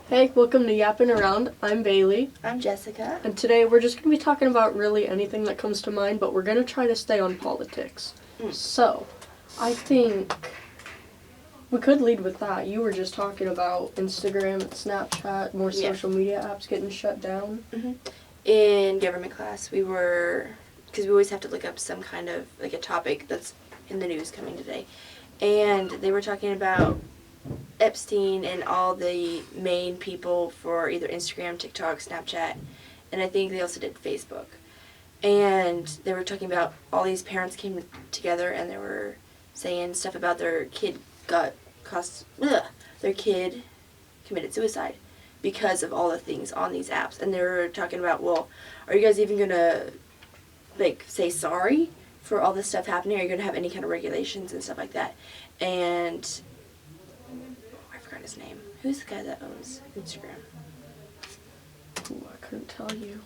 Hey, welcome to Yappin Around. I'm Bailey. I'm Jessica. And today we're just going to be talking about really anything that comes to mind, but we're going to try to stay on politics. So, I think we could lead with that. You were just talking about Instagram and Snapchat, more social media apps getting shut down. In government class, we were, because we always have to look up some kind of, like a topic that's in the news coming today. And they were talking about Epstein and all the main people for either Instagram, TikTok, Snapchat, and I think they also did Facebook. And they were talking about all these parents came together and they were saying stuff about their kid their kid committed suicide because of all the things on these apps. And they were talking about, well, are you guys even gonna say sorry for all this stuff happening? Are you gonna have any kind of regulations and stuff like that? And I forgot his name. Who's the guy that owns Instagram? Ooh, I couldn't tell you.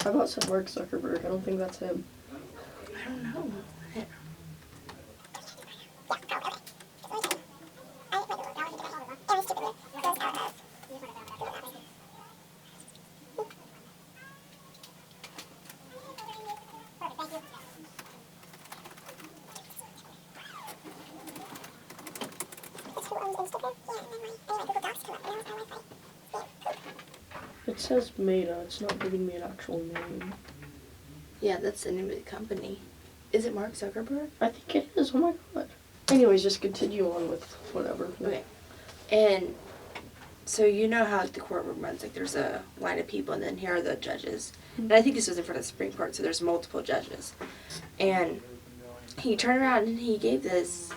I about said Mark Zuckerberg. I don't think that's him. I don't know. It says Meta. It's not giving me an actual name. Yeah, that's the name of the company. Is it Mark Zuckerberg? I think it is. Oh my god. Anyways, just continue on with whatever. Okay. And so you know how the courtroom runs. Like there's a line of people and then here are the judges. And I think this was in front of the Supreme Court, so there's multiple judges. And he turned around and he gave this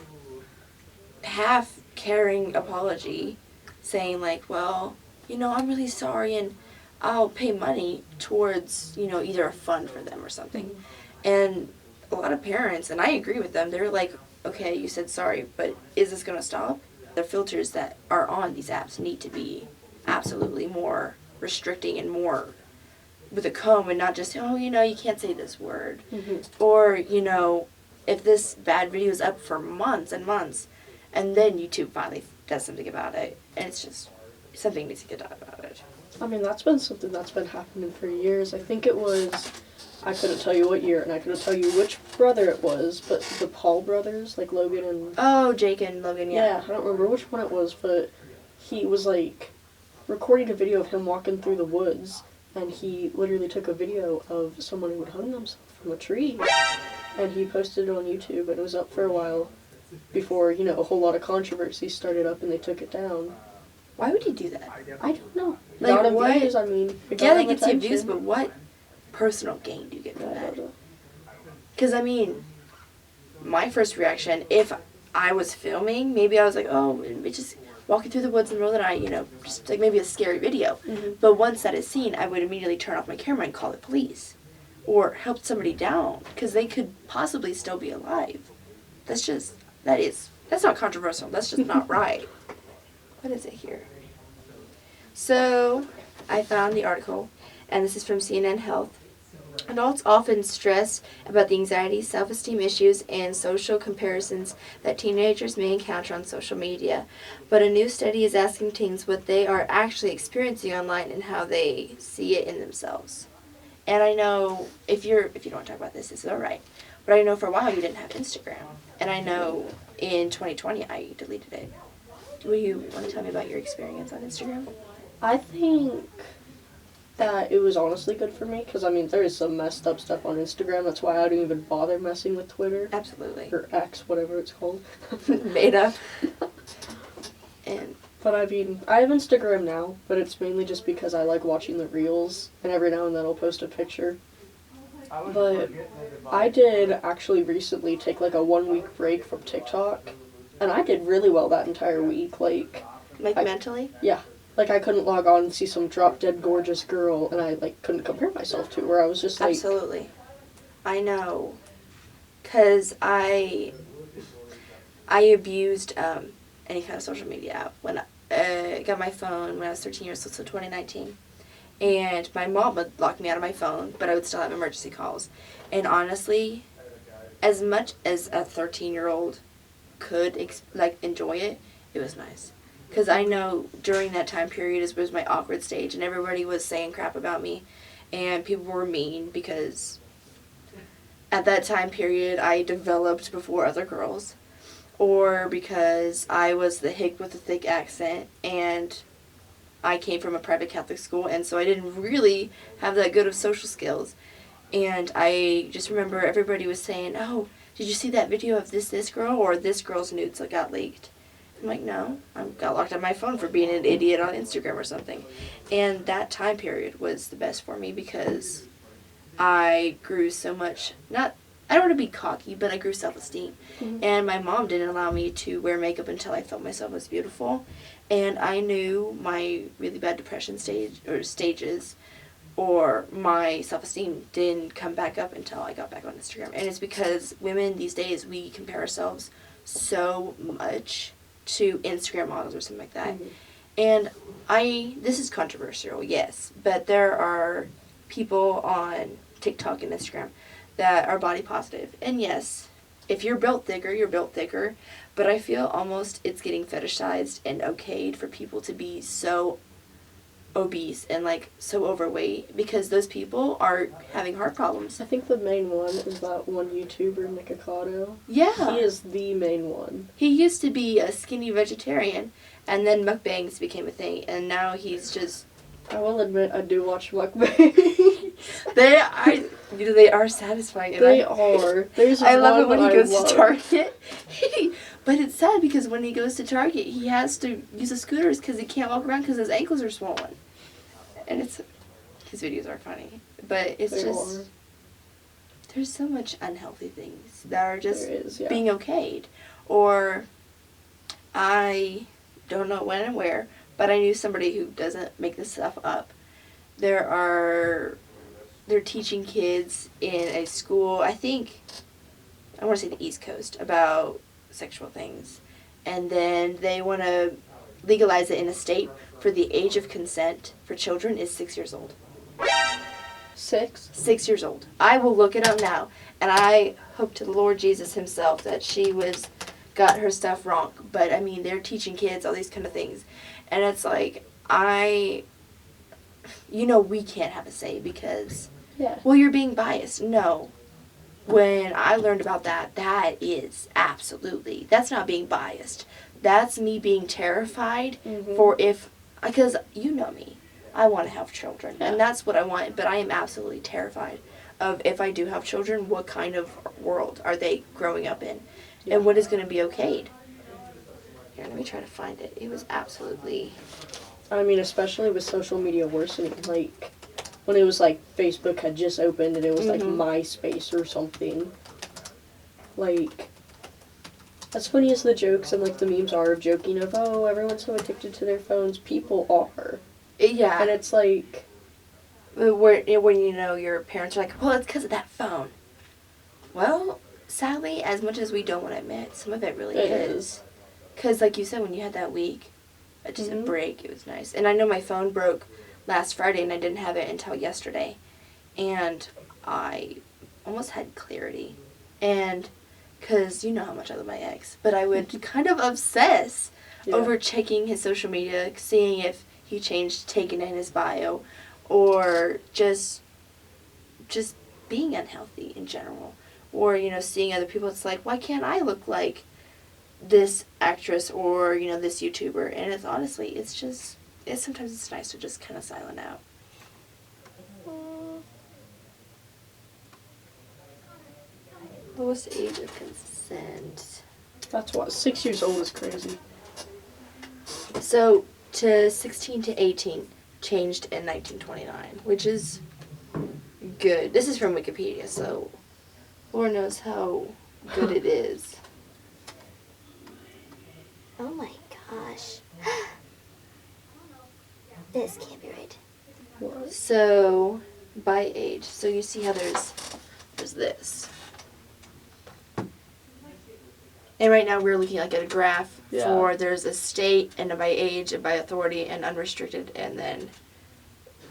half-caring apology saying like, well, I'm really sorry and I'll pay money towards, either a fund for them or something. And a lot of parents, and I agree with them, they're like, okay, you said sorry, but is this going to stop? The filters that are on these apps need to be absolutely more restricting and more with a comb and not just, you can't say this word. Or, if this bad video is up for months and months, and then YouTube finally does something about it, and it's just something needs to get done about it. I mean, that's been something that's been happening for years. I think it was, I couldn't tell you what year, and I couldn't tell you which brother it was, but the Paul brothers, like Logan and... Oh, Jake and Logan, yeah. Yeah, I don't remember which one it was, but he was, recording a video of him walking through the woods, and he literally took a video of someone who had hung themselves from a tree, and he posted it on YouTube, and it was up for a while before, a whole lot of controversy started up, and they took it down. Why would he do that? I don't know. Like, got what? Views, I mean. Yeah, that gets you views, but what personal gain do you get from that? Because, my first reaction, if I was filming, maybe I was like, oh, it's just walking through the woods in the middle of the night, just like maybe a scary video. But once that is seen, I would immediately turn off my camera and call the police. Or help somebody down, because they could possibly still be alive. That's not controversial. That's just not right. What is it here? So, I found the article, and this is from CNN Health. Adults often stress about the anxiety, self-esteem issues, and social comparisons that teenagers may encounter on social media. But a new study is asking teens what they are actually experiencing online and how they see it in themselves. And I know, if you don't want to talk about this, it's alright. But I know for a while you didn't have Instagram. And I know in 2020 I deleted it. Will you want to tell me about your experience on Instagram? I think that it was honestly good for me, because, there is some messed up stuff on Instagram. That's why I don't even bother messing with Twitter. Absolutely. Or X, whatever it's called. Meta. But, I have Instagram now, but it's mainly just because I like watching the reels, and every now and then I'll post a picture. But I did actually recently take, a 1-week break from TikTok, and I did really well that entire week, mentally? Yeah. I couldn't log on and see some drop-dead gorgeous girl, and I, couldn't compare myself to her. I was just, Absolutely. I know. Because I abused any kind of social media app when I got my phone when I was 13 years old, so 2019. And my mom would lock me out of my phone, but I would still have emergency calls. And honestly, as much as a 13-year-old could enjoy it, it was nice. Because I know during that time period was my awkward stage, and everybody was saying crap about me, and people were mean because at that time period I developed before other girls, or because I was the hick with the thick accent, and I came from a private Catholic school, and so I didn't really have that good of social skills. And I just remember everybody was saying, oh, did you see that video of this girl, or this girl's nudes that got leaked? I'm like, no, I got locked on my phone for being an idiot on Instagram or something. And that time period was the best for me because I grew so much, I don't want to be cocky, but I grew self-esteem. Mm-hmm. And my mom didn't allow me to wear makeup until I felt myself was beautiful. And I knew my really bad depression stages, or my self-esteem didn't come back up until I got back on Instagram. And it's because women these days, we compare ourselves so much to Instagram models or something like that. Mm-hmm. And this is controversial, yes, but there are people on TikTok and Instagram that are body positive. And yes, if you're built thicker, you're built thicker. But I feel almost it's getting fetishized and okayed for people to be so obese and like so overweight because those people are having heart problems. I think the main one is that one YouTuber, Nikocado. Yeah. He is the main one. He used to be a skinny vegetarian, and then mukbangs became a thing, and now he's just... I will admit, I do watch mukbangs. They are satisfying. They are. I love it when he goes to Target. But it's sad because when he goes to Target, he has to use the scooters because he can't walk around because his ankles are swollen. And his videos are funny. But there's so much unhealthy things that are just being okayed. Or I don't know when and where, but I knew somebody who doesn't make this stuff up. They're teaching kids in a school, I want to say the East Coast, about sexual things. And then they want to legalize it in a state for the age of consent for children is 6 years old. 6? 6 years old. I will look it up now. And I hope to the Lord Jesus himself that she got her stuff wrong. But, I mean, they're teaching kids all these kind of things. And it's like, we can't have a say because, well, you're being biased. No. When I learned about that is absolutely, that's not being biased. That's me being terrified because you know me. I want to have children, and that's what I want, but I am absolutely terrified of if I do have children, what kind of world are they growing up in, and what is going to be okayed. Here, let me try to find it. It was absolutely... I mean, especially with social media worsening, like... when it was like Facebook had just opened and it was like MySpace or something. Like, as funny as the jokes and like the memes are of joking of, oh, everyone's so addicted to their phones, people are. Yeah. And it's like... when your parents are like, well, it's because of that phone. Well, sadly, as much as we don't want to admit, some of it really is. Because like you said, when you had that week, just a break, it was nice. And I know my phone broke last Friday, and I didn't have it until yesterday. And I almost had clarity. And, because you know how much I love my ex, but I would kind of obsess over checking his social media, seeing if he changed taken in his bio, or just being unhealthy in general. Or, seeing other people, it's like, why can't I look like this actress or, this YouTuber? And it's honestly, sometimes it's nice to just kind of silent out. Lowest age of consent. That's what, 6 years old is crazy. So, to 16 to 18 changed in 1929, which is good. This is from Wikipedia, so Lord knows how good it is. Oh my gosh. This can't be right. What? So, by age. So you see how there's this. And right now we're looking like at a graph for there's a state and a by age and by authority and unrestricted and then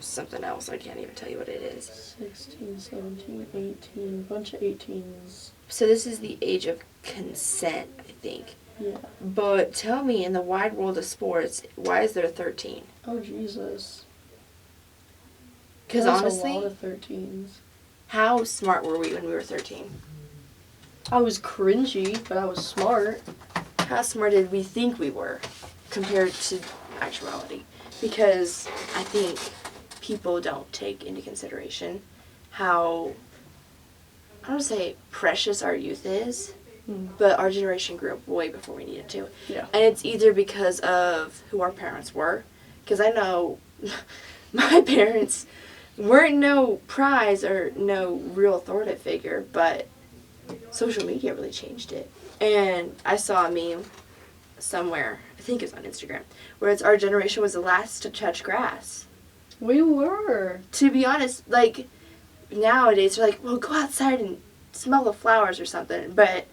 something else. I can't even tell you what it is. 16, 17, 18, bunch of 18s. So this is the age of consent, I think. Yeah. But tell me, in the wide world of sports, why is there 13? Oh, Jesus. Because That's honestly, a lot of 13s. how smart were we when we were 13? I was cringy, but I was smart. How smart did we think we were compared to actuality? Because I think people don't take into consideration how, I don't want to say precious our youth is, but our generation grew up way before we needed to. Yeah. And it's either because of who our parents were, because I know my parents weren't no prize or no real authoritative figure, but social media really changed it. And I saw a meme somewhere, I think it's on Instagram, where it's our generation was the last to touch grass. We were. To be honest, like, nowadays they're like, well, go outside and smell the flowers or something, but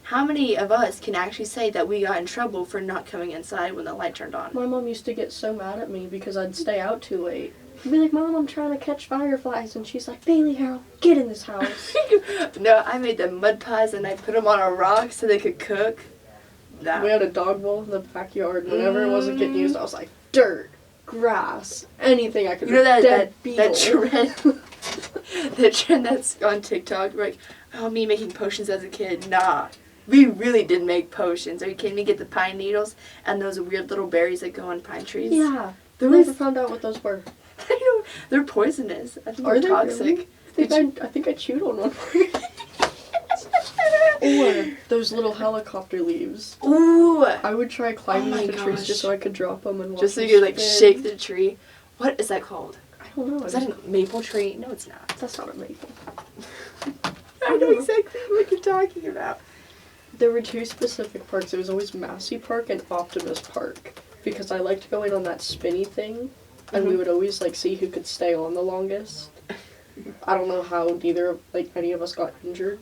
how many of us can actually say that we got in trouble for not coming inside when the light turned on? My mom used to get so mad at me because I'd stay out too late. I'd be like, Mom, I'm trying to catch fireflies. And she's like, Bailey, Harrell, get in this house. No, I made them mud pies and I put them on a rock so they could cook. That. We had a dog bowl in the backyard. Whenever it wasn't getting used, I was like, dirt, grass, anything I could. You know that dead that beetle. trend, the trend that's on TikTok, like, oh, me making potions as a kid. Nah, we really did make potions. Are you kidding me? Get the pine needles and those weird little berries that go on pine trees. Yeah. Those, Never found out what those were. I don't. They're poisonous. I think Are they're they toxic. really? I think I chewed on one. Or those little helicopter leaves. Ooh. I would try climbing my the trees gosh. just so I could drop them and watch Just so them you could like spin. shake the tree. What is that called? I don't know. Is that a maple tree? No, it's not. That's not a maple. I know exactly what you're talking about. There were two specific parks. It was always Massey Park and Optimus Park. Because I liked going on that spinny thing. And we would always like see who could stay on the longest. I don't know how any of us got injured.